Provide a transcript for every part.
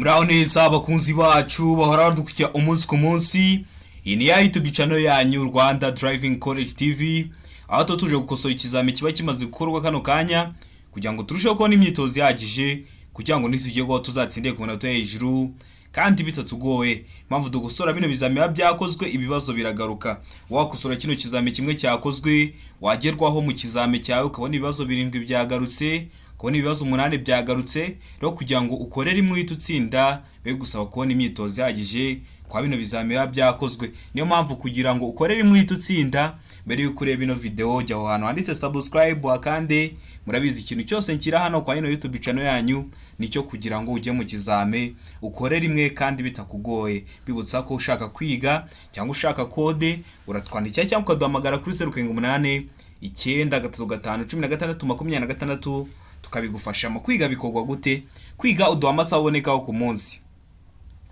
Muraho neza abakunzi bacu bahora badukurikiye umunsi ku munsi. Iyi ni ya YouTube channel yanyu Rwanda Driving College TV. Aho tuje gukosora ikizami kiba kimaze gukorwa kano kanya kugira ngo turusheho kubona imyitozo ihagije kugira ngo nitujye go tuzatsinde ku manota hejuru kandi bitatugoye. Impamvu dugusora bino bizami biba byakozwe ibibazo biragaruka. Wakosora kino kizami kimwe cyakozwe wagerwaho mu kizami cyawe ukabona ibibazo birindwi byagarutse, kubona ibibazo 8 byagarutse, rero kugira ngo ukorere imwe uhita utsinda be gusaba kubona imyitozo ihagije kwa bino bizami biba byakozwe. Niyo mpamvu kugira ngo ukorere imwe uhita utsinda mbere yuko ureba ino video jya aho hantu handitse subscribe akande. Murabizi ikintu cyose nkira hano kwa ino YouTube channel yanyu nicyo kugira ngo ujye mu kizame ukorere imwe kandi bitakugoye. Bibutsa ko ushaka kwiga cyangwa ushaka code uratwandikira cyangwa ukaduhamagara kuri 078 935 tukabigufasha mu kwiga. Bikorwa gute? Kwiga uduha amasaha abonekaho ku munsi.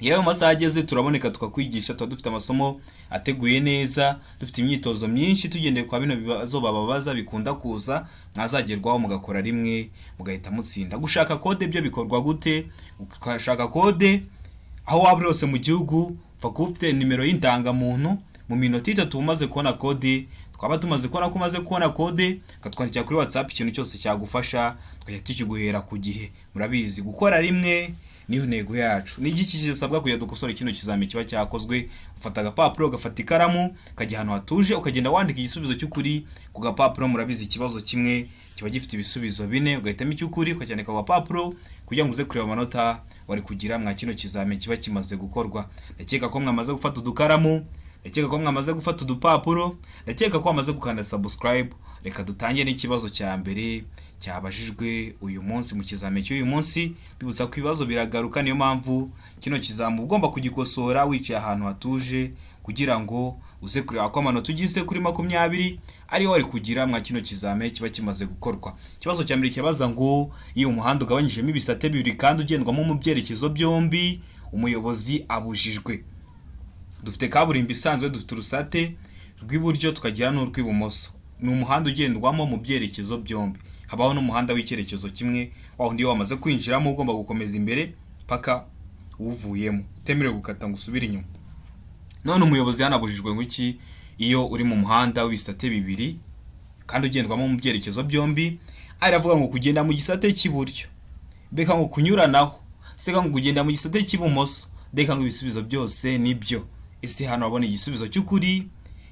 Yewe masaha ageze turaboneka tukakwigisha, tuba dufite amasomo ateguye neza, dufite imyitozo myinshi tugendeye kwa bino bibazo bababaza bikunda kuza, mwazagerwaho mugakora rimwe mugahita mutsinda. Gushaka code byo bikorwa gute? Ukashaka code aho waba rose mu gihugu, fa kufite nimero y'indangamuntu mu minota 3 umaze kubona code. Twaba tumaze kubona ko umaze kubona code katwandikira kuri WhatsApp ikintu cyose cyagufasha tukajya tukiguhera ku gihe. Murabizi gukora rimwe niyo ntego yacu. Ni iki kisabwa kuya dukosora kino kizami kiba cyakozwe? Ufata agapapuro, ugafata ikaramu, ukajya ahantu hatuje, ukagenda wandika igisubizo cy'ukuri ku gapapuro. Murabizi ikibazo kimwe kiba gifite ibisubizo 4, ugahitamo icy'ukuri ukacyandika ku gapapuro kugira ngo uze kureba amanota wari kugira mwa kino kizami kiba kimaze gukorwa. Ndakeka ko mwamaze gufata udukaramu, ndakeka ko mwamaze gufata udupapuro, ndakeka ko mwamaze gukanda subscribe. Reka dutangiye n'ikibazo cya mbere cyabajijwe uyu munsi mu kizami cy'uyu munsi. Bibutsa ko ibibazo biragaruka, niyo mpamvu kino kizamu ugomba kugikosora wicaye ahantu hatuje kugira ngo uze kureba ko amanota ugize kuri 20 ari wari kugira mwa kino kizami kiba kimaze gukorwa. Ikibazo cya mbere kibaza ngo iyo umuhanda ugabanyijemo ibisate bibiri kandi ugendwamo mu byerekezo byombi umuyobozi abujijwe. Dufite kaburimbo isanzwe, dufite urusate rw'iburyo tukagira n'urw'ibumoso. Ni umuhanda ugendwamo mu byerekezo byombi. Habaho n'umuhanda w'icyerekezo kimwe, waho ndiyo wamaze kwinjiramo ugomba gukomeza imbere paka uvuyemo, temerewe gukata ngo usubire inyuma. None umuyobozi yanabujijwe ngwiki iyo uri mu muhanda w'ibisate bibiri kandi ugendwamo mu byerekezo byombi. Aravuga ngo kugenda mu gisate cy'iburyo, beka ngo kunyuranaho, seka ngo kugenda mu gisate cy'ibumoso. Deka ngo ibisubizo byose nibyo. Ese hano wabona igisubizo cy'ukuri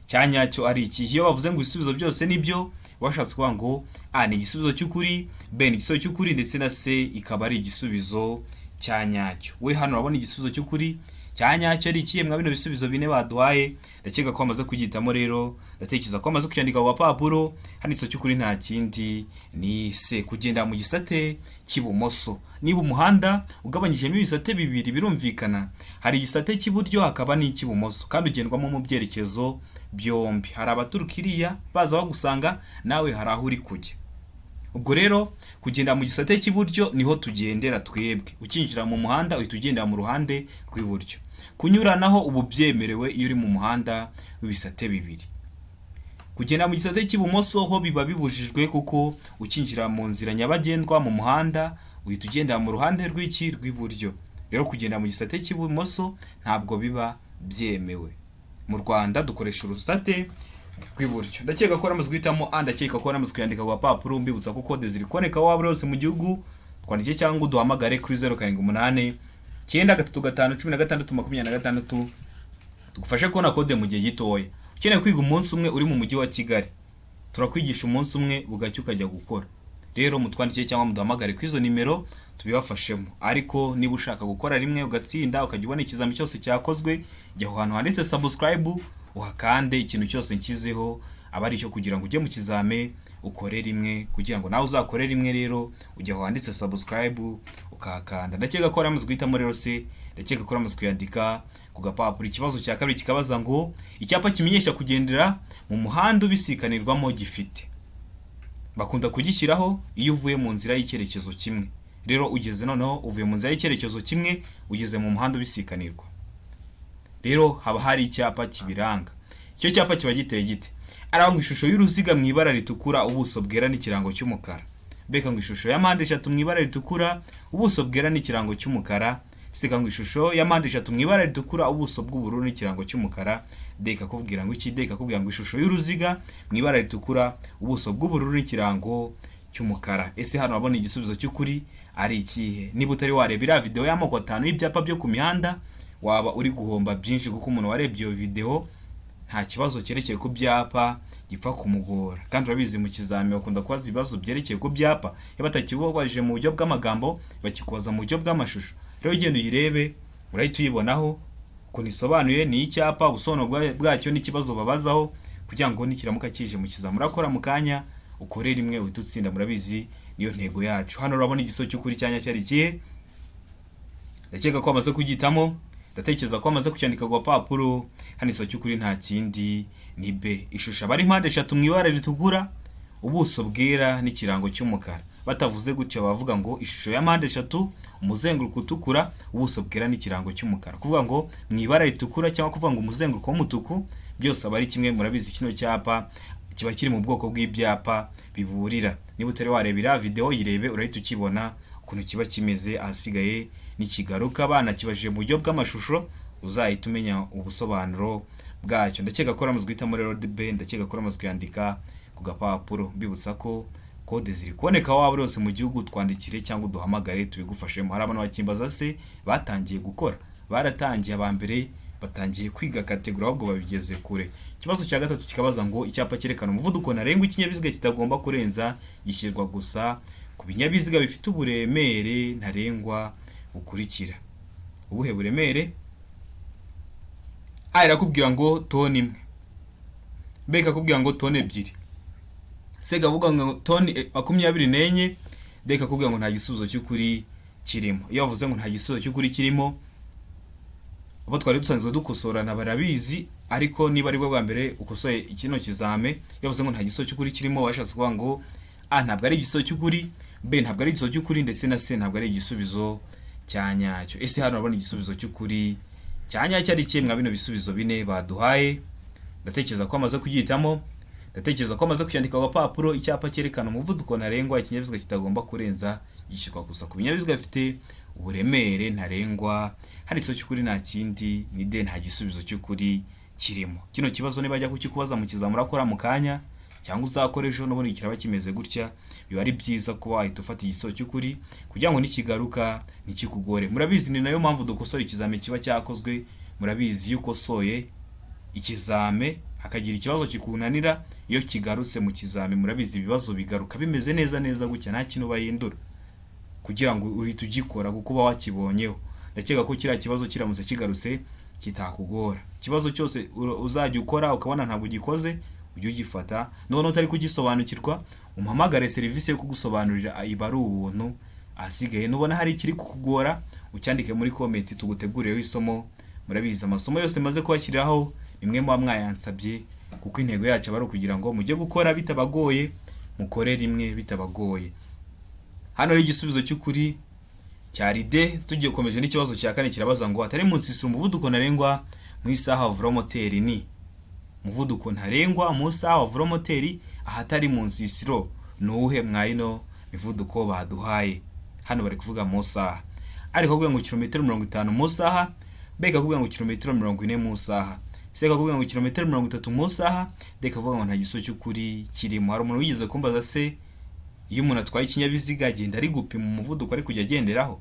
cyanyacyo ari iki? Iyo bavuze ngo ibisubizo byose nibyo washatse kuvuga ngo A ni igisubizo cy'ukuri, B ni igisubizo cy'ukuri, ndetse na C ikaba ari igisubizo cyanyacyo. We hano wabona igisubizo cy'ukuri cyanyacyo ari iki? Mwa bino bisubizo 4 baduhaye, ndakeka ko amaze kugitamo. Rero ndatekereza ko amaze kucyandika ku papuro. Handitse cy'ukuri nta kindi ni C, kugenda mu gisate cy'ibumoso. Niba umuhanda ugabanyijemo ibisate bibiri birumvikana hari igisate cy'iburyo hakaba n'icy'ibumoso kandi ugendwamo mu byerekezo byombi. Hari abaturukiriya baza bagusanga nawe hari aho uri kujya. Ubwo rero kugenda mu gisate cy'iburyo niho tugendera twebwe. Ukinjira mu muhanda uhita ugendera mu ruhande rw'iburyo. Kunyuranaho ubu byemerewe iyo uri mu muhanda w'ibisate bibiri. Kugenda mu gisate cy'ibumoso ho biba bibujijwe kuko ukinjira mu nzira nyabagendwa mu muhanda uhita ugendera mu ruhande rw'iburyo. Rero kugenda mu gisate cy'ibumoso ntabwo biba byemewe. Mu Rwanda dukoresha urusate rw'iburyo. Ndakeka ko ramaze guhitamo A, ndakeka ko ramaze kuyandika ku papuro. Mbibutsa ko code ziri koneka waba rose mu gihugu, twandike cyangwa uduhamagare kuri 078 935 tugufashe kubona code mu gihe gitoya. Ukeneye kwiga umunsi umwe uri mu mujyi wa Kigali, turakwigisha umunsi umwe bugacyo ukajya gukora. Rero mutwandike cyangwa muduhamagare kuri izo nimero tubibafashemo. Ariko niba ushaka gukora rimwe ugatsinda ukajya ubona ikizami cyose cyakozwe, jya ahantu handitse subscribe uhakande. Ikintu cyose nkizeho aba ari cyo kugira ngo ujye mu kizame ukore rimwe kugira ngo nawe uzakore rimwe. Rero ujya aho handitse subscribe ukahakanda. Ndakeka ko ramaze guhitamo rero se, ndakeka ko ramaze kuyandika ku gapapuro. Ikibazo cya kabiri kikabaza ngo icyapa kimenyesha kugendera mu muhanda ubisikanirwamo gifite. Bakunda kugishyiraho iyo uvuye mu nzira y'icyerekezo kimwe. Rero ugeze noneho uvuye mu nzira y'icyerekezo kimwe ugeze mu muhanda ubisikanirwa, rero haba hari icyapa kibiranga. Icyo cyapa kiba giteye gite? Arangwa ishusho y'uruziga mu ibara ritukura, ubuso bwera n'ikirango cy'umukara. Beka ngo ishusho ya mpande 3 mu ibara ritukura, ubuso bwera n'ikirango cy'umukara. seka ngo ishusho ya mpande eshatu mu ibara ritukura ubuso bw'ubururu n'ikirango cy'umukara. D ikakubwira ngo iki? D ikakubwira ngo ishusho y'uruziga mu ibara ritukura ubuso bw'ubururu n'ikirango cy'umukara. Ese hano urabona igisubizo cy'ukuri ari ikihe? Niba utari wareba iriya video y'amoko 5 y'ibyapa byo ku mihanda, waba uri guhomba byinshi, kuko umuntu warebye iyo video nta kibazo cyerekeye ku byapa gipfa kumugora. Kandi urabizi mu kizami bakunda kubaza ibibazo byerekeye ku byapa, iyo batakibubajije mu buryo bw'amagambo bakikubaza mu buryo bw'amashusho. Rero ugenda uyirebe urahita uyibonaho ukuntu isobanuye, ni icyapa, ubusobanuro bwacyo n'ikibazo babazaho, kugira ngo nikiramuka kije mu kizami urakora mu kanya ukore rimwe uhita utsinda. Murabizi niyo ntego yacu. Hano urabona igisubizo cy'ukuri cyanya cyari kihe? Ndakeka ko amaze kugitamo, ndatekereza ko amaze kucyandika ku papuro. Hano igisubizo cy'ukuri nta kindi ni B. Ishusho aba ari mpande eshatu mu ibara ritukura ubuso bwera n'ikirango cy'umukara. Batavuze gutya bavuga ngo ishusho ya mpande eshatu, umuzenguruko utukura, ubuso bwera n'ikirango cy'umukara. Kuvuga ngo mu ibara ritukura cyangwa kuvuga ngo umuzenguruko w'umutuku, byose aba ari kimwe. Murabizi kino cyapa kiba kiri mu bwoko bw'ibyapa biburira. Niba utari warebera video yirebe urahita ukibona ukuntu kiba kimeze. Ahasigaye nikigaruka abana kibajije mu buryo bw'amashusho uzahita umenya ubusobanuro bwacyo. Ndakeka ko ramaze guhitamo rero B, ndakeka ko ramaze kuyandika ku gapapuro. Mbibutsa ko kode ziri kuboneka waba rwose mu gihugu, twandikire cyangwa duhamagare tubigufashemo. Hari abantu bakimbaza se batangiye gukora, baratangiye aba mbere batangiye kwiga kategori ahubwo babigeze kure. Ikibazo cya gatatu kikabaza ngo icyapa cyerekana umuvuduko ntarengwa ikinyabiziga kitagomba kurenza gishyirwa gusa ku binyabiziga bifite uburemere ntarengwa bukurikira. Ubuhe buremere? A irakubwira ngo toni 1, B ikakubwira ngo toni 2, C ikavuga ngo toni 24, D ikakubwira ngo nta gisubizo cy'ukuri kirimo. Iyo bavuze ngo nta gisubizo cy'ukuri kirimo, abo twari dusanzwe dukosorana barabizi, ariko niba ari bwo bwa mbere ukosoye ikino kizame, iyo bavuze ngo nta gisubizo cy'ukuri kirimo bashatse kuvuga ngo A ntabwo ari igisubizo cy'ukuri, B ntabwo ari igisubizo cy'ukuri, ndetse na C ntabwo ari igisubizo cya nyacyo. Ese hano urabona igisubizo cy'ukuri cya nyacyo ari kimwe mwa bino bisubizo bine baduhaye. Ndatekereza ko amaze kugihitamo, ndatekereza ko amaze kucyandika ku gapapuro. Icyapa cyerekana umuvuduko ntarengwa ikinyabiziga kitagomba kurenza gishyirwa gusa ku binyabiziga bifite uburemere ntarengwa. Hari igisubizo cy'ukuri nta kindi ni D, nta gisubizo cy'ukuri kirimo. Kino kibazo niba ajya kukikubaza mu kizamura urakora mu kanya cyangwa uzakora ejo, nubone kiraba kimeze gutya, biba ari byiza kuba wahita ufata igisubizo cy'ukuri kugira ngo nikigaruka nikikugore. Murabizi ni nayo mpamvu dukosora ikizame kiba cyakozwe. Murabizi yuko soye ikizame hakagira ikibazo kikunanira, iyo kigarutse mu kizame murabizi ibibazo bigaruka bimeze neza gutya, nta kintu bahindura kugira ngo uhite ugikora kuko uba wakibonyeho. Ndakeka ko kiriya kibazo kiramutse kigarutse kitakugora. Ikibazo cyose uzajya ukora ukabona ntabwo ugikoze, ujye ugifata. None utari kugisobanukirwa umpamagare, serivisi yo kugusobanurira iba ari ubuntu. Ahasigaye nubona hari ikiri kukugora ucyandike muri comment tugutegurireho isomo. Murabizi amasomo yose maze kubashyiriraho nimwe muba mwayansabye, kuko intego yacu aba ari ukugira ngo mujye gukora bitabagoye, mukore rimwe bitabagoye. Hano igisubizo cy'ukuri cyari D. Tugiye gukomeje n'ikibazo cya kane kirabaza ngo atari munsi umuvuduko ntarengwa mu isaha wa velomoteri ni. Umuvuduko ntarengwa mu isaha wa velomoteri ahatari munsi isiro ni uwuhe mwayino mivuduko baduhaye? Hano bari kuvuga mu saha. Ariko kuvuga ngo kilometero 50 mu saha, B kuvuga ngo kilometero 40 mu saha, C kuvuga ngo kilometero 30 mu saha, D kuvuga ngo nta gisubizo cy'ukuri kirimo. Hari umuntu wigeze kumbaza se iyo umuntu atwaye ikinyabiziga agenda ari gupima umuvuduko ari kujya agenderaho,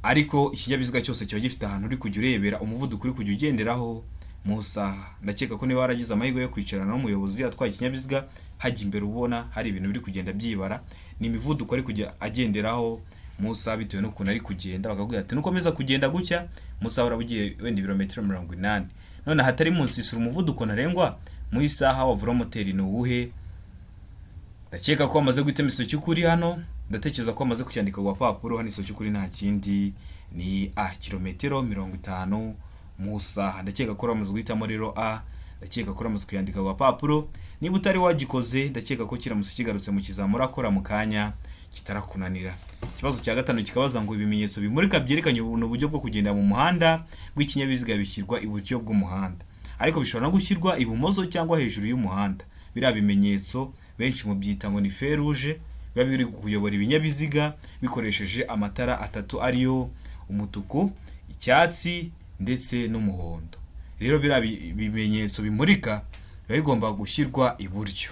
ariko ikinyabiziga cyose kiba gifite ahantu uri kujya urebera umuvuduko uri kujya ugenderaho mu saha. Ndakeka ko niba waragize amahirwe yo kwicarana n'umuyobozi atwaye ikinyabiziga, hajya imbere ubona hari ibintu biri kugenda byibara, ni imivuduko ari kujya agenderaho mu saha bitewe n'ukuntu ari kugenda. Bakakubwira ati nukomeza kugenda gutya mu saha urabugiye wenda ibirometero 80. None hatari munsi isura umuvuduko ntarengwa mu isaha wa velomoteri ni uwuhe? Ndakeka ko amaze guhitamo igisubizo cy'ukuri hano. Ndatekereza ko amaze kucyandika ku papuro. Hano igisubizo cy'ukuri nta kindi ni A, kilometero 50 mu saha. Ndakeka ko amaze guhitamo rero A. Ndakeka ko amaze kuyandika ku papuro. Niba utari wagikoze, ndakeka ko kiramutse kigarutse mu kizamura akora mu kanya kitarakunanira. Ikibazo cya gatanu kikabaza ngo ibimenyetso bimurika byerekanye uburyo bwo kugenda mu muhanda bw'ikinyabiziga bishyirwa iburyo bw'umuhanda, ariko bishobora no gushyirwa ibumoso cyangwa hejuru y'umuhanda. Biriya bimenyetso benshi mu byita ngo ni feruje, biba biri kuyobora ibinyabiziga bikoresheje amatara atatu ariyo umutuku, icyatsi ndetse n'umuhondo. Rero biriya bimenyetso bimurika biba bigomba gushyirwa iburyo,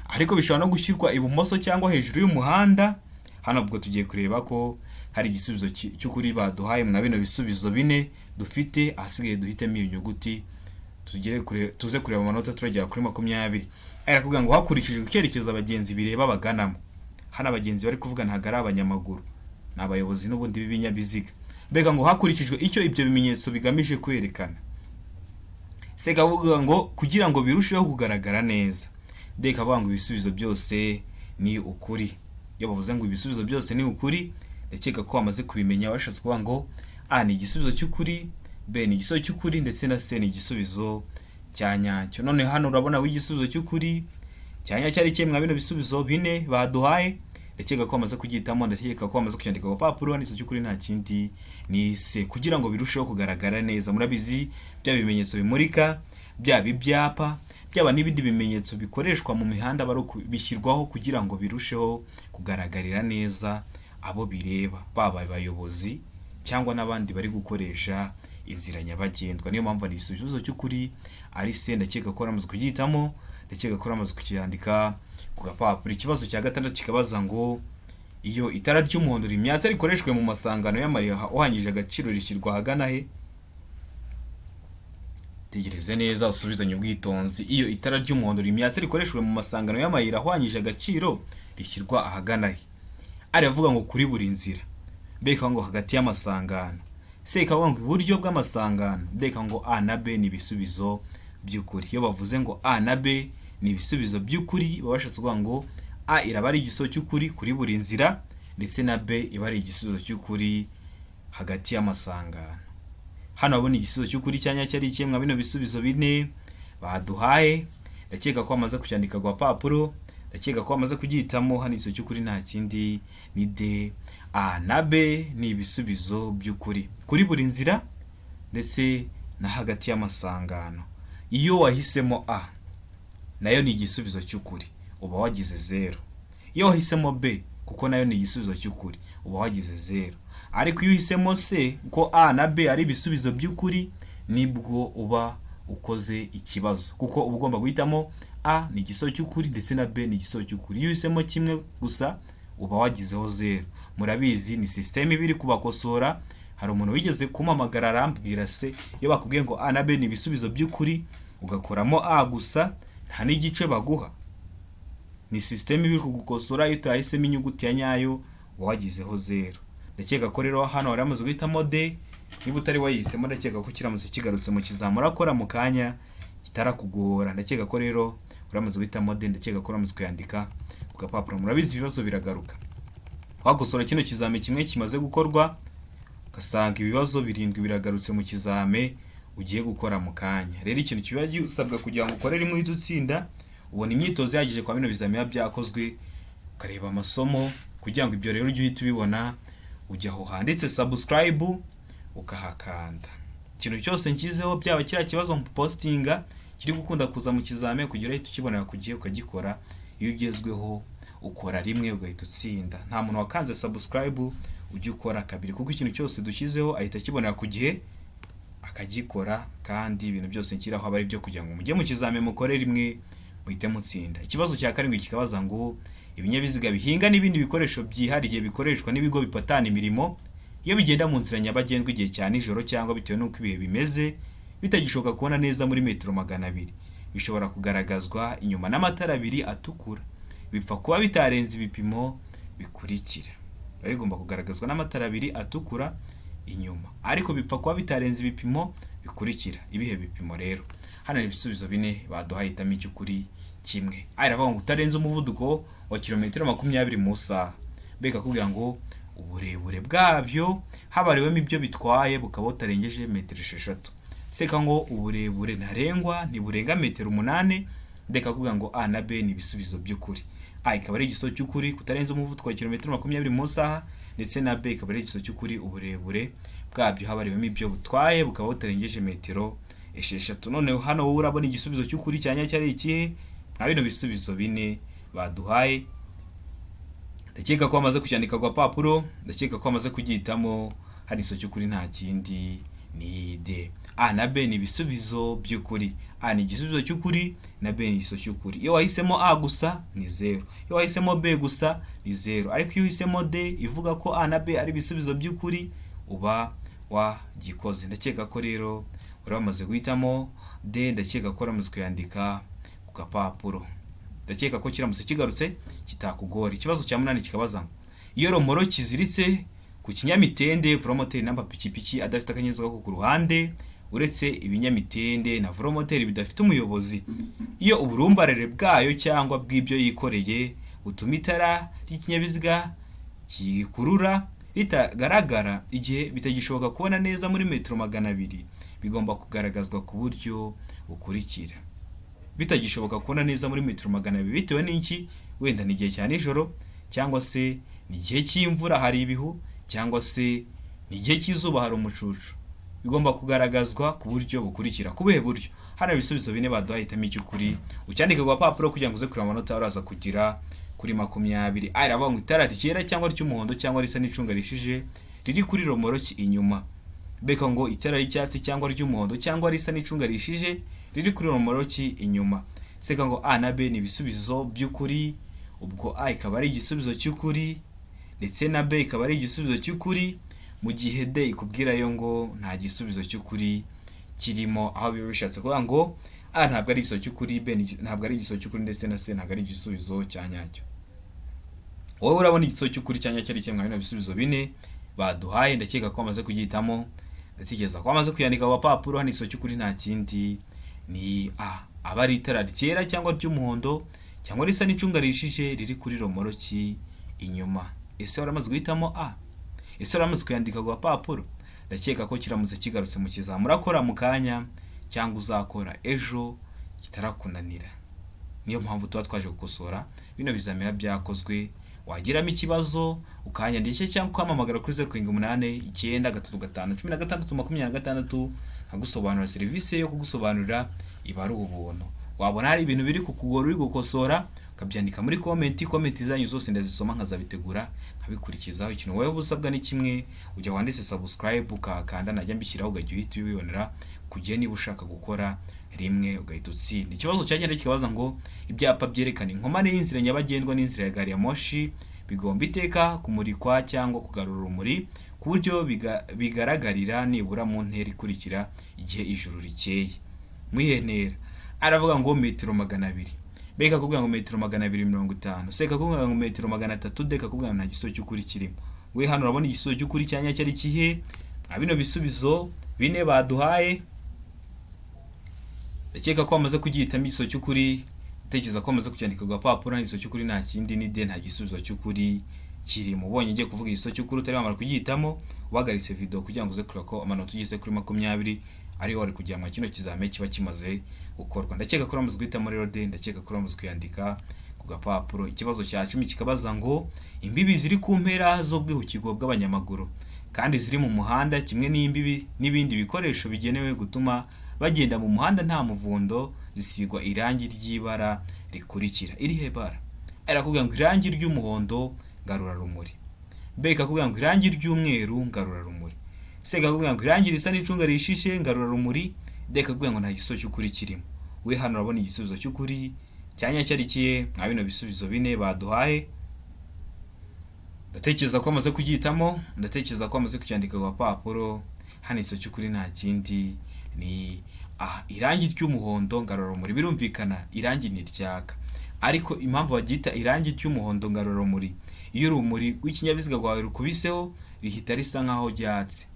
ariko bishobora no gushyirwa ibumoso cyangwa hejuru y'umuhanda. Hano ubwo tugiye kureba ko hari igisubizo cy'ukuri baduhaye mwa bino bisubizo bine dufite. Ahasigaye duhitemo iyo nyuguti tuze kureba amanota turagera kuri 20. Kuvuga ngo hakurikijwe icyerekezo abagenzi bireba baganamo. Hano abagenzi bari kuvuga ntabwo ari abanyamaguru, ni abayobozi n'ubundi b'ibinyabiziga. Mbega ngo hakurikijwe icyo ibyo bimenyetso bigamije kwerekana. Kavuga ngo kugira ngo birusheho kugaragara neza. Kavuga ngo ibisubizo byose ni ukuri. Iyo bavuze ngo ibisubizo byose ni ukuri, ndakeka ko bamaze kubimenya. Bashatse kuvuga ngo A ni igisubizo cy'ukuri, B ni igisubizo cy'ukuri, ndetse na C ni igisubizo cya nyacyo. None hano urabona w'igisubizo cy'ukuri cya nyacyo ari kimwe bino bisubizo bine baduhaye. Ndakeka ko bamaze kugitamo, ndakeka ko bamaze kucyandika ku papuro. Igisubizo cy'ukuri nta kindi ni C, kugira ngo birusheho kugaragara neza. Murabizi bya bimenyetso bimurika, byaba ibyapa, byaba n'ibindi bimenyetso bikoreshwa mu mihanda bishyirwaho kugira ngo birusheho kugaragarira neza abo bireba, baba abayobozi cyangwa n'abandi bari gukoresha inzira nyabagendwa. Niyo mpamvu ari igisubizo cy'ukuri ari C. Ndakeka ko ramaze kugitamo, ndakeka ko ramaze kucyandika ku gapapuro. Ikibazo cya gatandatu kikabaza ngo iyo itara ry'umuhondo rimyatse rikoreshwe mu masangano y'amayira uhanyije agaciro rishyirwa ahagana he? Tegereze neza usubizanye ubwitonzi. Iyo itara ry'umuhondo rimyatse rikoreshwe mu masangano y'amayira ahwanyije agaciro rishyirwa ahagana he? Aravuga ngo kuri buri nzira. Beka ngo hagati y'amasangano. Kavuga ngo iburyo bw'amasangano. Beka ngo A na B ni ibisubizo by'ukuri. Iyo bavuze ngo A na B ni ibisubizo by'ukuri, babashatse kuvuga ngo A iraba ari igisubizo cy'ukuri kuri buri nzira, ndetse na B iba ari igisubizo cy'ukuri hagati y'amasangano. Hano babona igisubizo cy'ukuri cya nyacyo ari kimwe bino bisubizo bine baduhaye. Ndakeka ko bamaze kucyandika ku papuro, ndakeka ko bamaze kugihitamo. Hano igisubizo cy'ukuri nta kindi ni D. A na B ni ibisubizo by'ukuri kuri buri nzira ndetse na hagati y'amasangano. Iyo wahisemo A nayo ni igisubizo cy'ukuri, uba wagize 0. Iyo wahisemo B kuko nayo ni igisubizo cy'ukuri, uba wagize 0. Ariko iyo uhisemo C ko A na B ari ibisubizo by'ukuri, nibwo uba ukoze ikibazo, kuko uba ugomba guhitamo A ni igisubizo cy'ukuri ndetse na B ni igisubizo cy'ukuri. Iyo uhisemo kimwe gusa uba wagizeho 0. Murabizi ni system ibiri kubakosora. Hari umuntu wigeze kumamagara arambwira se, iyo bakubwiye ngo A na B ni ibisubizo by'ukuri ugakoramo A gusa nta n'igice baguha, ni system ibiri kugukosora. Iyo utahisemo inyuguti ya nyayo wagizeho 0. Ndakeka ko rero hano waramaze guhitamo D. Niba utari wayihisemo, ndakeka ko kiramutse kigarutse mu kizamura akora mu kanya kitarakugora. Ndakeka ko rero uramaze guhitamo D. Ndakeka ko uramaze kuyandika ku gapapuro. Murabizi ibibazo biragaruka. Wagosora kino kizame kimwe kimaze gukorwa, ugasanga ibibazo 7 biragarutse mu kizame ugiye gukora mu kanya. Rero ikintu kiba gisabwa kugira ngo ukore rimwe uhita utsinda, ubona imyitozo yagije kwa bino bizame byakozwe, ukareba amasomo, kugira ngo ibyo rero ujye uhita ubibona. Ujya aho handitse subscribe ukahakanda. Ikintu cyose nshyizeho, byaba kiriya kibazo postinga kiri gukunda kuza mu kizame, kugira uhita ukibonera kugiye ukagikora. Iyo ugezweho ukora rimwe ugahita utsinda. Nta muntu wakanze subscribe ujye ukora kabiri, kuko ikintu cyose dushyizeho ahita akibonera ku gihe akagikora, kandi ibintu byose nshyiraho aba ari byo kugira ngo mujye mu kizame mukore rimwe muhite mutsinda. Ikibazo cya karindwi kikabaza ngo ibinyabiziga bihinga n'ibindi bikoresho byihariye bikoreshwa n'ibigo bipatana imirimo iyo bigenda mu nzira nyabagendwa igihe cya nijoro cyangwa bitewe n'uko ibihe bimeze bitagishoboka kubona neza muri metero 200, bishobora kugaragazwa inyuma n'amatara abiri atukura. Bipfa kuba bitarenze ibipimo bikurikira. Bigomba kugaragazwa n'amatara abiri atukura inyuma, ariko bipfa kuba bitarenze ibipimo bikurikira. Ibihe bipimo rero? Hano ni ibisubizo bine baduhaye, hitamo icy'ukuri kimwe. Aravuga ngo utarenze umuvuduko wa kilometero 20 mu saha. Beka kugira ngo uburebure bwabyo habariwemo ibyo bitwaye bukaba butarengeje metero 6. Seka ngo uburebure ntarengwa ntiburenga metero 8. Beka kugira ngo A na B ni ibisubizo by'ukuri. A ikaba ari igisubizo cy'ukuri kutarenza umuvuduko wa kilometero 20 mu saha, ndetse na B ikaba ari igisubizo cy'ukuri uburebure bwabyo habariwemo ibyo butwaye bukaba butarengeje metero 6. None hano wowe urabona igisubizo cy'ukuri cyanya cyari ikihe? Nka bino bisubizo bine baduhaye. Ndakeka ko bamaze kucyandika kwa papuro, ndakeka ko bamaze kugihitamo hari igisubizo cy'ukuri nta kindi ni D. A na B ni ibisubizo by'ukuri. A ni igisubizo cy'ukuri na B ni igisubizo cy'ukuri. Iyo wahisemo A gusa ni 0, iyo wahisemo B gusa ni 0, ariko iyo uhisemo D ivuga ko A na B ari ibisubizo by'ukuri uba wagikoze. Ndakeka ko rero uramaze guhitamo D, ndakeka ko uramaze kuyandika ku gapapuro. Ndakeka ko kiramutse kigarutse kitakugora. Ikibazo cya 8 kikabaza ngo iyo romoro kiziritse ku kinyamitende velomoteri n'amapikipiki adafite akanyuzwa ku ruhande uretse ibinyamitende na velomoteri bidafite umuyobozi, iyo uburumbarare bwayo cyangwa bw'ibyo yikoreye butuma itara ry'ikinyabiziga kikurura ritagaragara igihe bitagishoboka kubona neza muri metero 200, bigomba kugaragazwa ku buryo bukurikira. Bitagishoboka kubona neza muri metero 200 bitewe n'iki? Wenda ni igihe cya nijoro, cyangwa se ni igihe cy'imvura hari ibihu, cyangwa se ni igihe cy'izuba hari umucucu. Bigomba kugaragazwa ku buryo bukurikira. Kubuhe buryo? Hano ibisubizo bine baduhahitamo icy'ukuri, ucyandike ku gapapuro kugira ngo uze kureba amanota uraza kugira kuri 20. Aravuga ngo itara ryera cyangwa ry'umuhondo cyangwa risa n'icunga rishije riri kuri romoroki inyuma. Beka ngo itara ry'icyatsi cyangwa ry'umuhondo cyangwa risa n'icunga rishije riri kuri romoroki inyuma. Seka ngo A na B ni ibisubizo by'ukuri, ubwo A ikaba ari igisubizo cy'ukuri ndetse na B ikaba ari igisubizo cy'ukuri, mu gihe D ikubwira yo ngo nta gisubizo cy'ukuri kirimo, aho biba bishatse kuvuga ngo A ntabwo ari igisubizo cy'ukuri, B ntabwo ari igisubizo cy'ukuri ndetse na C ntabwo ari igisubizo cya nyacyo. Wowe urabona igisubizo cy'ukuri cya nyacyo ari kimwe na bisubizo bine baduhaye. Ndakeka ko amaze kugihitamo, ndatekereza ko amaze kuyandika ku gapapuro. Hano igisubizo cy'ukuri nta kindi ni A, aba ari itara ryera cyangwa ry'umuhondo cyangwa risa n'icunga rishije riri kuri romoroki inyuma. Ese waramaze guhitamo A? Ese waramaze kuyandika ku gapapuro? Ndakeka ko kiramutse kigarutse mu kizamura akora mu kanya cyangwa uzakora ejo kitarakunanira. Niyo mpamvu tuba twaje gukosora bino bizamera byakozwe. Wagiramo ikibazo ukanyandikira cyangwa ukamamagara kuri 0889351626 nkagusobanurira serivisi yo kugusobanurira iba ari ubuntu. Wabona hari ibintu biri kukugora uri gukosora ukabyandika muri comment zanyu zose ndazisoma nkazabitegura nkabikurikizaho. Ikintu wowe busabwa ni kimwe, ujya wanditse subscribe ukakanda najya mbishyiraho ugajya uhita ubibonera kugiye niba ushaka gukora rimwe ugahita utsinda. Ikibazo cyagenda kibaza ngo ibyapa byerekana inkomane y'inzira nyabagendwa n'inzira ya gari ya moshi bigomba iteka kumurikwa cyangwa kugarura urumuri ku buryo bigaragarira nibura mu ntera ikurikira igihe ijuru rikeye. Mwihenera aravuga ngo metero 200, beka kuvuga ngo metero 250, seka kuvuga ngo metero 300, deka kuvuga ngo nta gisubizo cy'ukuri kirimo. We hano urabona igisubizo cy'ukuri cyanya cyari kihe? Abino bisubizo bine baduhaye. Ndakeka ko amaze kugihitamo igisubizo cy'ukuri, utekereza ko amaze kucyandika ku gapapuro. Igisubizo cy'ukuri nta kindi ni D, nta gisubizo cy'ukuri kirimo. Ubonye ngiye kuvuga igisubizo cy'ukuri utari wamara kugihitamo, wagaritse video kugira ngo uze kureba ko amanota ugize kuri 20 ari wari kugira ngo kino kizame kiba kimaze gukorwa. Ndakeka ko uramaze guhitamo rero D, ndakeka ko uramaze kuyandika ku gapapuro. Ikibazo cya 10 kikabaza ngo imbibi ziri ku mpera zo bwihukirwa bw'abanyamaguru kandi ziri mu muhanda kimwe n'imbibi n'ibindi bikoresho bigenewe gutuma bagenda mu muhanda nta muvundo zisigwa irangi ry'ibara rikurikira. Irihe bara? Arakubwira ngo irangi ry'umuhondo ngarura rumuri, B ikakubwira ngo irangi ry'umweru ngarura rumuri, C ikakubwira ngo irangi risa n'icunga rishishe ngarura rumuri, D ikakubwira ngo nta gisubizo cy'ukuri kirimo. We hano urabona igisubizo cy'ukuri cyanya cyari kiye nka bino bisubizo bine baduhaye. Ndatekereza ko amaze kugihitamo, ndatekereza ko amaze kucyandika ku gapapuro. Hano igisubizo cy'ukuri nta kindi ni irangi ry'umuhondo ngarura rumuri. Birumvikana irangi ni ryaka, ariko impamvu bagita irangi ry'umuhondo ngarura rumuri, iyo urumuri rw'ikinyabiziga rwawe rukubiseho rihita risa nkaho ryatse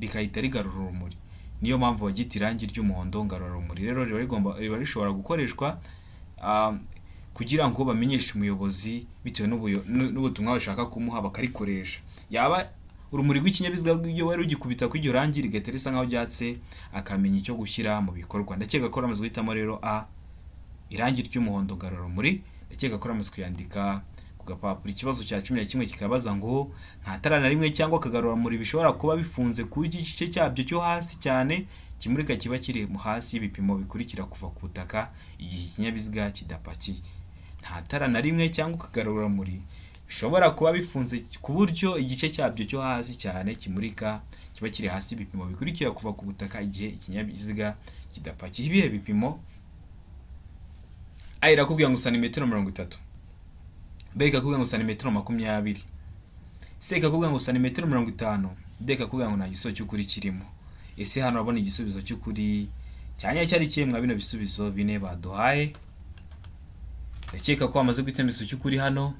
rikahita rigarura urumuri. Niyo mpamvu bagita irangi ry'umuhondo ngarura rumuri. Rero riba rishobora gukoreshwa kugira ngo bamenyeshe umuyobozi bitewe n'ubutumwa bashaka kumuha bakarikoresha. Yaba urumuri rw'ikinyabiziga iyo wari ugikubita ku iryo rangi rigahita risa nkaho ryatse akamenya icyo gushyira mu bikorwa. Ndakeka ko ramaze guhitamo rero A, irangi ry'umuhondo ngarura rumuri. Ndakeka ko ramaze kuyandika ku gapapuro. Ikibazo cya 11 kikabaza ngo nta tara na rimwe cyangwa kagarura rumuri bishobora kuba bifunze ku gice cyabyo cyo hasi cyane kimurika kiba kiri hasi y'ibipimo bikurikira kuva ku butaka igihe ikinyabiziga kidapakiye. Nta tara na rimwe cyangwa kagarura rumuri bishobora kuba bifunze ku buryo igice cyabyo cyo hasi cyane kimurika kiba kiri hasi. Ibipimo bikurikira kuva ku butaka igihe ikinyabiziga kidapakiye. Ibihe bipimo? A irakubwira ngo santimetero 30, B ikakubwira ngo santimetero 20, C ikakubwira ngo santimetero 50, D ikakubwira ngo nta gisubizo cy'ukuri kirimo. Ese hano urabona igisubizo cy'ukuri cyanya cyari kimwe bino bisubizo bine baduhaye. Ndakeka ko amaze guhitamo igisubizo cy'ukuri hano,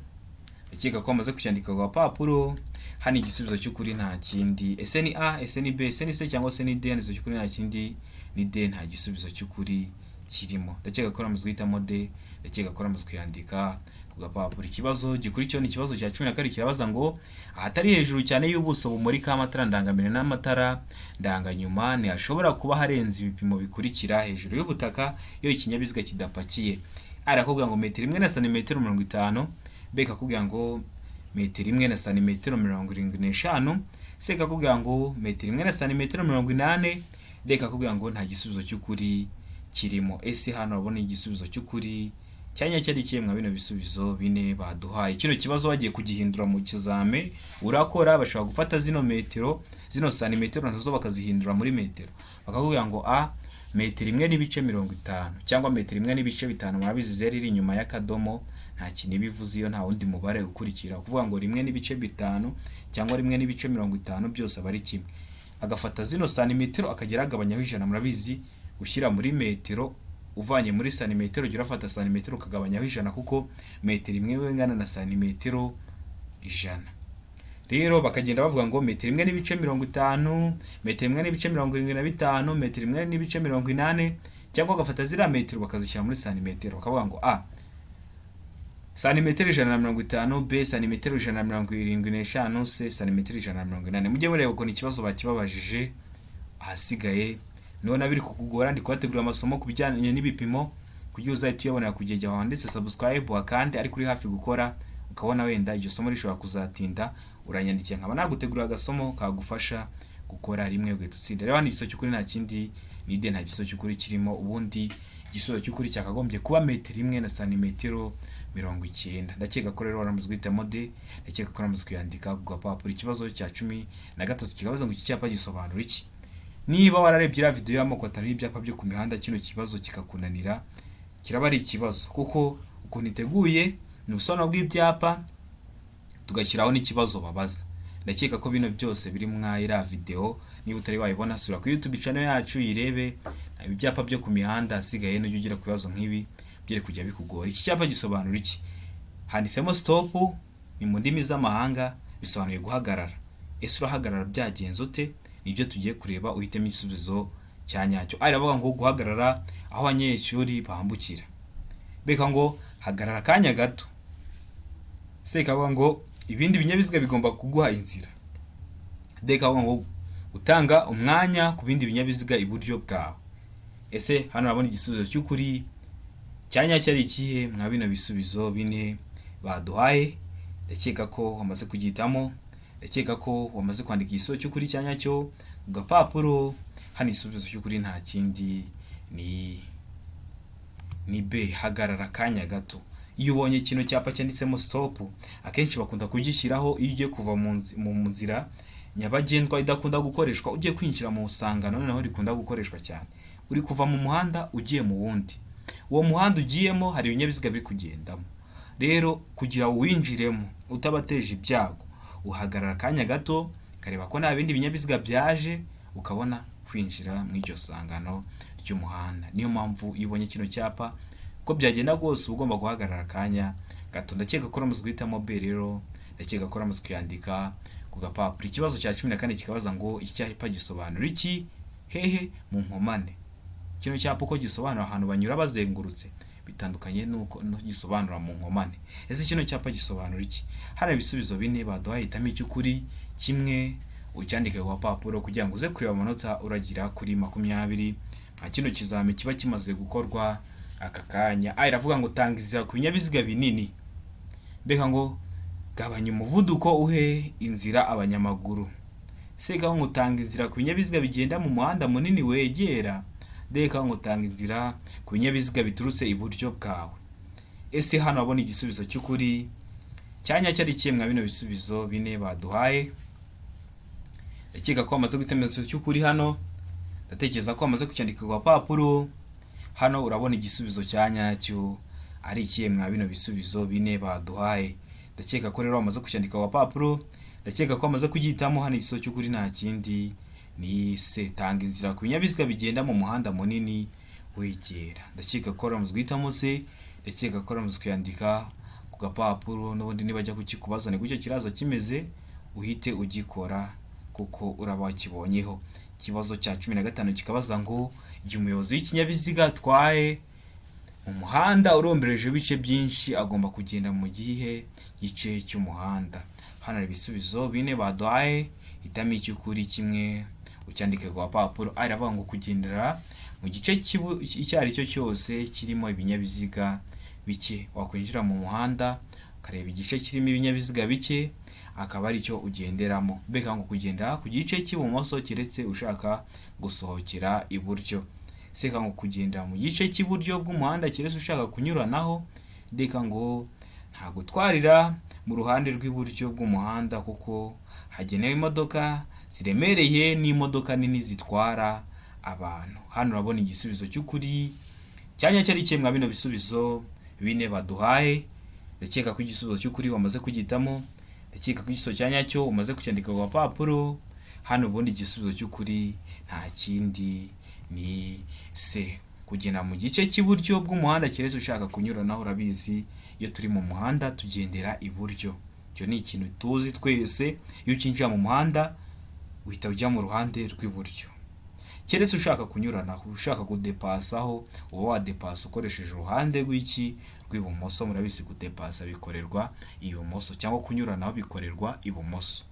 ndakeka ko amaze kucyandika ku papuro. Hano igisubizo cy'ukuri nta kindi, ese ni A, ese ni B, ese ni C cyangwa se ni D. Igisubizo cy'ukuri nta kindi ni D, nta gisubizo cy'ukuri kirimo. Ndakeka ko amaze guhitamo D, ndakeka ko amaze kuyandika ku gapapuro. Ikibazo gikurikiyeho ni ikibazo cya 12 kirabaza ngo ahatari hejuru cyane y'ubuso bumurika amatara ndangambere n'amatara ndanganyuma ntihashobora kuba harenze ibipimo bikurikira hejuru y'ubutaka iyo ikinyabiziga kidapakiye. Arakubwira ngo metero 1 na santimetero 50, B ikakubwira ngo metero 1 na santimetero 75, C ikakubwira ngo metero 1 na santimetero 80, D ikakubwira ngo nta gisubizo cy'ukuri kirimo. Ese hano urabona igisubizo cy'ukuri cyanya cyari kimwe bino bisubizo bine baduhaye. Kino kibazo wagiye kugihindura mu kizame urakora, bashobora gufata zino metero, zino santimetero nazo bakazihindura muri metero, bakakubwira ngo A metero 1 n'ibice 50 cyangwa metero 1 n'ibice 5. Murabizi zeri iri inyuma y'akadomo nta kintu bivuze iyo nta wundi mubare ukurikira, kuvuga ngo 1 n'ibice 5 cyangwa 1 n'ibice 50 byose aba ari kimwe. Agafata zino santimetero akagera agabanyaho 100. Murabizi ushyira muri metero uvanye muri santimetero gira afata santimetero ukagabanyaho 100 kuko metero 1 ingana na santimetero 100. Rero bakagenda bavuga ngo metero 1 n'ibice 50, metero 1 n'ibice 75, metero 1 n'ibice 80, cyangwa bagafata zira metero bakazishyira muri santimetero bakavuga ngo A santimetero 150, B santimetero 175, C santimetero 180. Mujye mureba ko ni ikibazo bakibabajije. Ahasigaye none biri kukugora ndi kwategura amasomo kubijyanye n'ibipimo kugira uzahite uyabonera kugejya wanditse subscribe wakandi ari kuri hafi gukora, ukabona wenda iryo somo rishobora kuzatinda uranyandikiye nkaba nagutegura agasomo kagufasha gukora rimwe ugahita utsinda. Rero hano igisubizo cy'ukuri nta kindi ni D, nta gisubizo cy'ukuri kirimo. Ubundi igisubizo cy'ukuri cyakagombye kuba metero 1 na santimetero 90. Ndakeka ko rero waramaze guhitamo D, ndakeka ko waramaze kuyandika ku gapapuro. Ikibazo cya 13 kikabaza ngo iki cyapa gisobanura iki. Niba wararebye iriya video y'amoko atanu y'ibyapa byo ku mihanda, kino kibazo kikakunanira kiraba ari ikibazo, kuko ukuntu iteguye ni ubusobanuro bw'ibyapa tugashyiraho n'ikibazo babaza. Ndakeka ko bino byose biri mwa iriya video. Niba utari wayibona sura ku YouTube channel yacu yirebe ibyapa byo ku mihanda, asigaye no ugira ku bibazo nk'ibi byere kujya bikugora. Iki cyapa gisobanura iki? Handitsemo stop ni mu ndimi z'amahanga, bisobanuye guhagarara. Ese urahagarara byagenze ute? Nibyo tugiye kureba uhitemo igisubizo cyanyacyo. Aravuga ngo guhagarara aho abanyeshuri bambukira. Beka ngo hagarara kanya gato. C ikavuga ngo ibindi binyabiziga bigomba kuguha inzira. D ikavuga ngo utanga umwanya ku bindi binyabiziga iburyo bwawe. Ese hano urabona igisubizo cy'ukuri cyanya cyari ikihe mwa bino bisubizo bine baduhaye? Ndakeka ko wamaze kugitamo, ndakeka ko wamaze kwandika igisubizo cy'ukuri cyanyacyo ku gapapuro. Hano igisubizo cy'ukuri nta kindi ni B, hagarara kanya gato. Iyo ubonye kino cyapa cyanditsemo stop, akenshi bakunda kugishyiraho iyo ugiye kuva mu nzira nyabagendwa idakunda gukoreshwa, ugiye kwinjira mu usangano noneho rikunda gukoreshwa cyane. Uri kuva mu muhanda ugiye mu wundi, uwo muhanda ugiyemo hari ibinyabiziga biri kugendamo. Rero kugira uwinjiremo utabateje ibyago, uhagarara kanya gato kareba ko nta bindi binyabiziga byaje, ukabona kwinjira mu iryo sangano ry'umuhanda. Niyo mpamvu ibonye kino cyapa ko byagenda rwose ugomba guhagarara kanya gato. Ndakeka ko ramaze guhitamo B rero, ndakeka ko ramaze kuyandika ku gapapuro. Ikibazo cya 14 kikabaza ngo iki cyapa gisobanura iki? Hehe mu nkomane. Kino cyapa uko gisobanura ahantu banyura bazengurutse bitandukanye nuko gisobanura mu nkomane. Ese kino cyapa gisobanura iki? Hari ibisubizo bine baduhaye, hitamo icy'ukuri kimwe ucyandike ku gapapuro kugira ngo uze kureba amanota uragira kuri 20. Kino kizame kiba kimaze gukorwa aka kanya. Iravuga ngo tanga inzira ku binyabiziga binini. Beka ngo gabanya umuvuduko uhe inzira abanyamaguru. Seka ngo tanga inzira ku binyabiziga bigenda mu muhanda munini wegera. Deka ngo tanga inzira ku binyabiziga biturutse iburyo bwawe. Ese hano abona igisubizo cy'ukuri cyanya cyari kimwe bino bisubizo bine baduhaye. Ndakeka ko amaze gutemeza cy'ukuri hano, ndatekereza ko amaze kucyandika ku papuro. Hano urabona igisubizo cyanya cyo ari ikiyemwa bino bisubizo bine baduhaye. Ndakeka ko rero amaze kucyandika ku papuro, ndakeka ko amaze kugihitamo. Hano igisubizo cy'ukuri nta kindi ni se. Tanga inzira ku binyabiziga bigenda mu muhanda munini wegera. Ndakeka ko ramaze guhitamo se, ndakeka ko ramaze kuyandika ku gapapuro. N'ubundi nibajya kukikubaza ni gutyo kiraza kimeze, uhite ugikora kuko uraba wakibonyeho. Ikibazo cya 15 kikabaza ngo igihe umuyobozi w'ikinyabiziga atwaye mu muhanda urombereje ibice byinshi agomba kugenda mu gihe gice cy'umuhanda. Hano hari ibisubizo bine baduhaye, hitamo icy'ukuri kimwe ucyandike ku papuro. Aravuga ngo kugendera mu gice icyo ari cyo cyose kirimo ibinyabiziga bike. Wakwinjira mu muhanda ukareba igice kirimo ibinyabiziga bike, akaba ari cyo ugenderamo. Beka ngo kugenda ku gice cy'ibumoso keretse ushaka gusohokera iburyo. Seka ngo kugenda mu gice cy'iburyo bw'umuhanda keretse ushaka kunyuranaho. Deka ngo nta gutwarira mu ruhande rw'iburyo bw'umuhanda kuko hagenewe imodoka ziremereye n'imodoka nini zitwara abantu. Hano urabona igisubizo cy'ukuri cyanya cyari kimwe bino bisubizo bine baduhaye. Ndakeka ko igisubizo cy'ukuri wamaze kugitamo, ndakeka ko igisubizo cyanya cyo umaze kucyandika ku papuro. Hano ubundi igisubizo cy'ukuri nta kindi ni se. Kugenda mu gice cy'iburyo bw'umuhanda keretse ushaka kunyuranaho. Urabizi iyo turi mu muhanda tugendera iburyo, icyo ni ikintu tuzi twese. Iyo ukinjira mu muhanda uhita ujya mu ruhande rw'iburyo, keretse ushaka kunyuranaho, ushaka kudepasaho uba wadepasa ukoresheje uruhande rw'ibumoso. Murabizi kudepasa bikorerwa ibumoso cyangwa kunyuranaho bikorerwa ibumoso.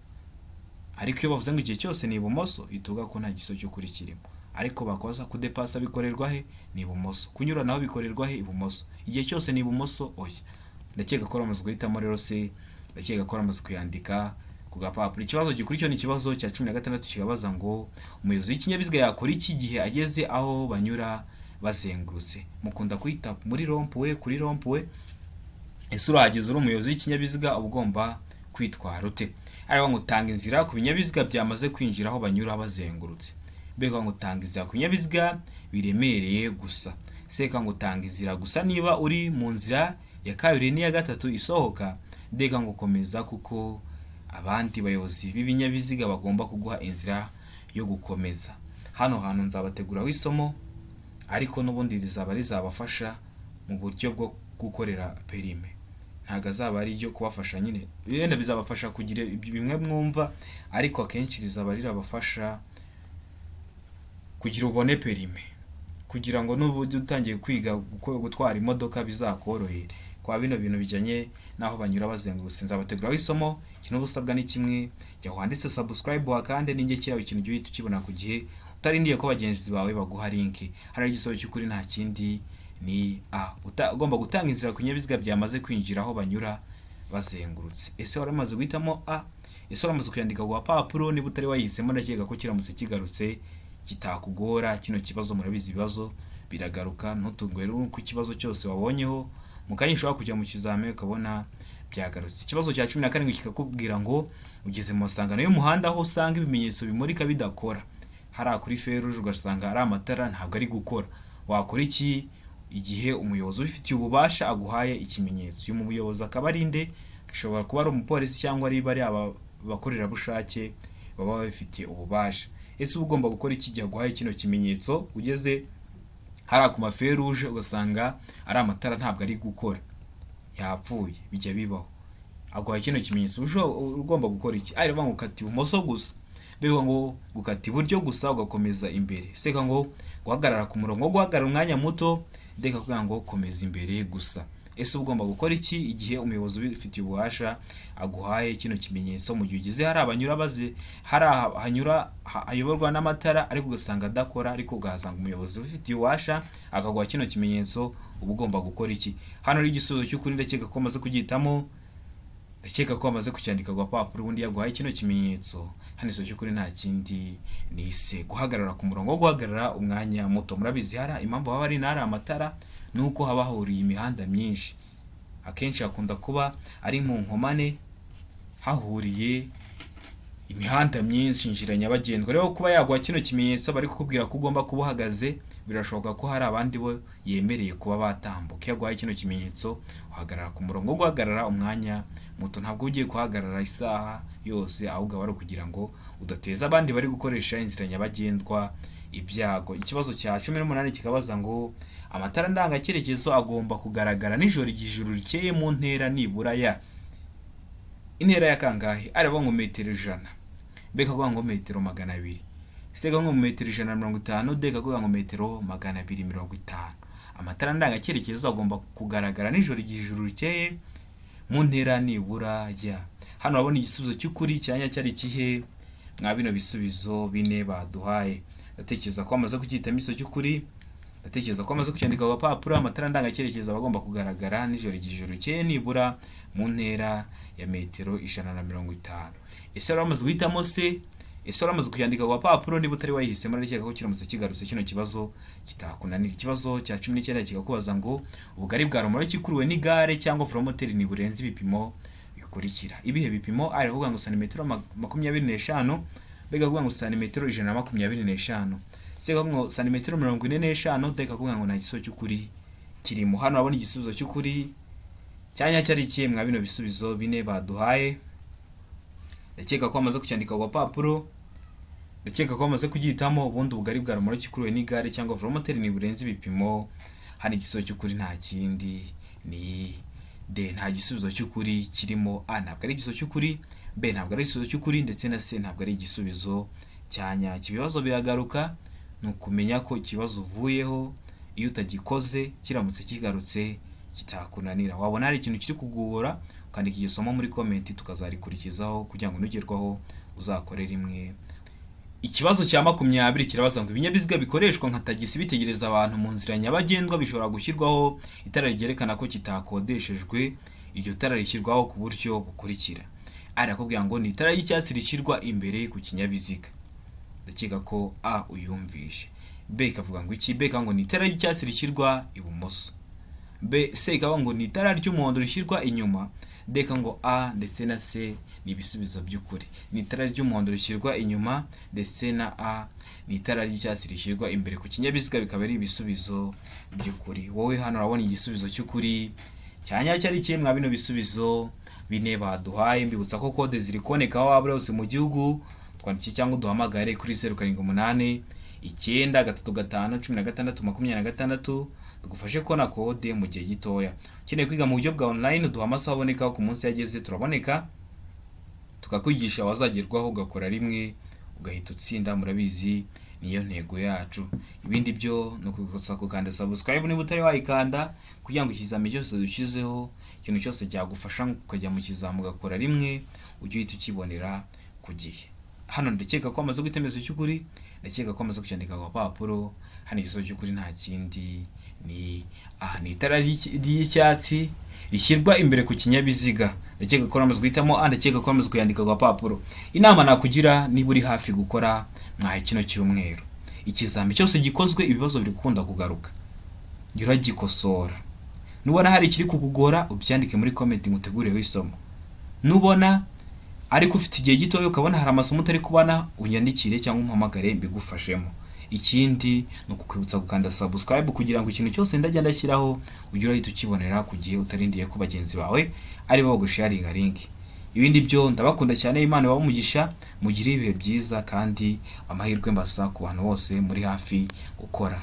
Ariko iyo bavuze ngo igihe cyose ni ibumoso ituga ko nta gisubizo cy'ukuri kirimo. Ariko bakoza kudepasa bikorerwa he? Ni ibumoso. Kunyuranaho bikorerwa he? Ibumoso. Igihe cyose ni ibumoso oya. Ndakeka ko ramaze guhitamo rero se, ndakeka ko ramaze kuyandika ku gapapuro. Ikibazo gikurikira ni ikibazo cya 16 kibabaza ngo umuyobozi w'ikinyabiziga yakora iki gihe ageze aho banyura bazengurutse. Mukunda kwita muri rompuwe, kuri rompuwe. Ese urahageze uri umuyobozi w'ikinyabiziga ugomba kwitwara ute? Ariho ngutanga inzira ku binyabiziga byamaze kwinjira aho banyura bazengurutse. Beka ngutanga inzira ku binyabiziga biremereye gusa. Seka ngutanga inzira gusa niba uri mu nzira ya kabiri n'iya gatatu isohoka. Deka ngukomeza kuko abandi bayobozi b'ibinyabiziga bagomba kuguha inzira yo gukomeza. Hano hantu nzabateguraho isomo, ariko n'ubundi rizabafasha mu buryo bwo gukorera perime. Ntago azaba ari ryo kubafasha nyine, benda bizabafasha kugira bimwe mwumva, ariko akenshi rizaba rirabafasha kugira ubone perime, kugira ngo n'ubu utangiye kwiga gutwara imodoka bizakorohere. Kwa bino bintu bijyanye naho banyura bazengurutse nzabateguraho isomo. Ikintu busabwa ni kimwe, jya wanditse subscribe wakande ninge kiraho ikintu gihe tukibona ku gihe, utarindiye ko bagenzi bawe baguha link. Hari igisobe cy'ukuri nta kindi ni ugomba gutanga inzira ku binyabiziga byamaze kwinjira aho banyura bazengurutse. Ese waramaze guhitamo A? Ese waramaze kuyandika ku papuro? Niba utari wayihisemo ndakeka ko kiramutse kigarutse kitakugora. Kino kibazo murabizi ibibazo biragaruka, ntutungwe ku kibazo cyose wabonyeho mukanya ushobora kujya mu kizame ukabona byagarutse. Ikibazo cya 14 kikakubwira ngo ugeze mu masangano y'umuhanda aho usanga ibimenyetso bimurika bidakora. Hari kuri feruje ugasanga ari amatara ntabwo ari gukora. Wakora iki igihe umuyobozi ubifitiye ububasha aguhaye ikimenyetso? Uyu muyobozi akaba ari nde? Ashobora kuba ari umupolisi cyangwa ari bari abakorera bushake baba bafitiye ububasha. Ese ugomba gukora iki gihe aguhaye kino kimenyetso? Ugeze hari ku maferuje ugasanga ari amatara ntabwo ari gukora, yapfuye, bijya bibaho. Aguhaye kino kimenyetso, ugomba gukora iki? Areba ngo gukata ibumoso gusa, bego ngo gukata iburyo gusa ugakomeza imbere. Seka ngo guhagarara ku murongo, guhagarara umwanya muto. Deka kugira ngo komeza imbere gusa. Ese ugomba gukora iki igihe umuyobozi ubifitiye ububasha aguhaye kino kimenyetso? Mu gihe ugeze hari abanyura hanyura ayoborwa n'amatara ariko ugasanga adakora, ariko ugahasanga umuyobozi ubifitiye ububasha akaguha kino kimenyetso, uba ugomba gukora iki? Hano ari igisubizo cy'ukuri, ndakeka ko amaze kugihitamo, ndakeka ko amaze kucyandika ku papuro. Ubundi yaguhaye kino kimenyetso, hano igisubizo cy'ukuri nta kindi ni se. Guhagarara ku murongo, guhagarara umwanya muto. Murabizi hari impamvu haba ari nari amatara nuko haba hahuriye imihanda myinshi. akenshi hakunda kuba ari mu nkomane hahuriye imihanda myinshi injira nyabagendwa. Rero kuba yaguha kino kimenyetso bari kukubwira ko ugomba kuba uhagaze, birashoboka ko hari abandi bo yemereye kuba batambuka. Iyo aguhaye kino kimenyetso uhagarara ku murongo wo guhagarara umwanya muto, ntabwo ugiye kuhagarara isaha yose, ahubwo ari kugira ngo udateza abandi bari gukoresha inzira nyabagendwa ibyago. Ikibazo cya 18 kikabaza ngo amatara ndanga cyerekezo agomba kugaragara nijoro igihe ijuru rikeye mu ntera nibura ya intera ya kangahe? Araba ngo metero 100, beka kuvuga ngo metero 200, sega ngo metero 150, deka kuvuga ngo metero 250. Amatara ndanga cyerekezo agomba kugaragara nijoro igihe ijuru rikeye mu ntera nibura ya. Hano urabona igisubizo cy'ukuri cyanya cyari kihe mwa bino bisubizo bine baduhaye. Ndatekereza ko amaze kucyitamo iso cy'ukuri, ndatekereza ko amaze kucyandika ku papuro. Amatara ndanga cyerekezo agomba kugaragara nijoro igihe ijuru rikeye nibura mu ntera ya metero 150. Ese uramaze guhitamo se? Ese uramaze kuyandika ku papuro? Niba utari wayihisemo ndakeka ko kiramutse kigarutse kino kibazo kitakunanira. Ikibazo cya 19 kikakubaza ngo ubugari bwa romoro kikuruwe n'igare cyangwa velomoteri ni burenze ibipimo bikurikira. Ibihe bipimo? Ari kuvuga ngo santimetero 25, bega kuvuga ngo santimetero 125, sega ngo santimetero 45, deka kuvuga ngo nta gisubizo cy'ukuri kirimo. Hano urabona igisubizo cy'ukuri cyanya cyari kiye mwa bino bisubizo bine baduhaye. Ndakeka ko amaze kucyandika ku papuro, ndakeka ko amaze kugihitamo. Ubundi ubugari bwa romoro kikuruwe n'igare cyangwa velomoteri ni burenze ibipimo. Hano igisubizo cy'ukuri nta kindi ni D. Nta gisubizo cy'ukuri kirimo. A ntabwo ari igisubizo cy'ukuri, B ntabwo ari igisubizo cy'ukuri, ndetse na C ntabwo ari igisubizo cyanya. Ibibazo biragaruka, ni ukumenya ko ikibazo uvuyeho iyo utagikoze kiramutse kigarutse kitakunanira. Wabona hari ikintu kiri kugora, ukandika iryo somo muri comment tukazarikurikizaho kugira ngo nugerwaho uzakore rimwe. Ikibazo cya 20 kirabaza ngo ibinyabiziga bikoreshwa nka tagisi bitegereza abantu mu nzira nyabagendwa bishobora gushyirwaho itara ryerekana ko kitakodeshejwe. Iryo tara rishyirwaho ku buryo bukurikira. Ari akubwira ngo ni itara y'icyatsi rishyirwa imbere ku kinyabiziga. Ndakeka ko A uyumvishe. B kavuga ngo iki? B ngo ni itara y'icyatsi rishyirwa ibumoso. B C kavuga ngo ni itara ry'umuhondo rishyirwa inyuma. D ngo A ndetse na C ni ibisubizo by'ukuri. Ni itara ry'umuhondo rishyirwa inyuma ndetse na A ni itara ry'icyatsi rishyirwa imbere ku kinyabiziga, bikaba ari ibisubizo by'ukuri. Wowe hano urabona igisubizo cy'ukuri cyanya cyari kiye mwa bino bisubizo bine baduhaye. Mbibutsa ko kode ziri koneka aho waba hose mu gihugu. Twandiki cyangwa duhamagare kuri 0789 935 16 26 tugufashe kona kode mu gihe gitoya. Ukeneye kwiga mu buryo bwa online, duha amasaha aboneka ku munsi yageze turaboneka, tukakwigisha wazagerwaho ugakora rimwe ugahita utsinda. Murabizi niyo ntego yacu. Ibindi byo no kugutsa kukanda subscribe niba utari wayikanda, kugira ngo ikizami cyose dushyizeho, ikintu cyose cyagufasha ukajya mu kizamu ugakora rimwe, ujye uhita ukibonera ku gihe. Hano ndakeka ko amaze gutemeza cy'ukuri, ndakeka ko amaze kucyandika ku papuro. Hano igisubizo cy'ukuri nta kindi ni A. Ni itara ry'icyatsi rishyirwa imbere ku kinyabiziga. Ndakeka ko amaze guhitamo A, ndakeka ko amaze kuyandika ku papuro. Inama nakugira niba uri hafi gukora mwahe kino cyumweru, ikizami cyose gikozwe ibibazo biri gukunda kugaruka, jya uragikosora. Nubona hari ikiri kukugora ubyandike muri comment ngutegureho isomo. Nubona ariko ufite igihe gito ukabona hari amasomo utari kubana, unyandikire cyangwa umpamagare mbigufashemo. Ikindi no kukwibutsa gukanda subscribe kugira ngo ikintu cyose ndajya ndashyiraho ujye urahita ukibonera ku gihe, utarindiye ko bagenzi bawe ari bo bagusharinga link. Ibindi byo ndabakunda cyane, Imana wamugisha, mugire ibihe byiza kandi amahirwe mbasa ku bantu bose muri hafi gukora.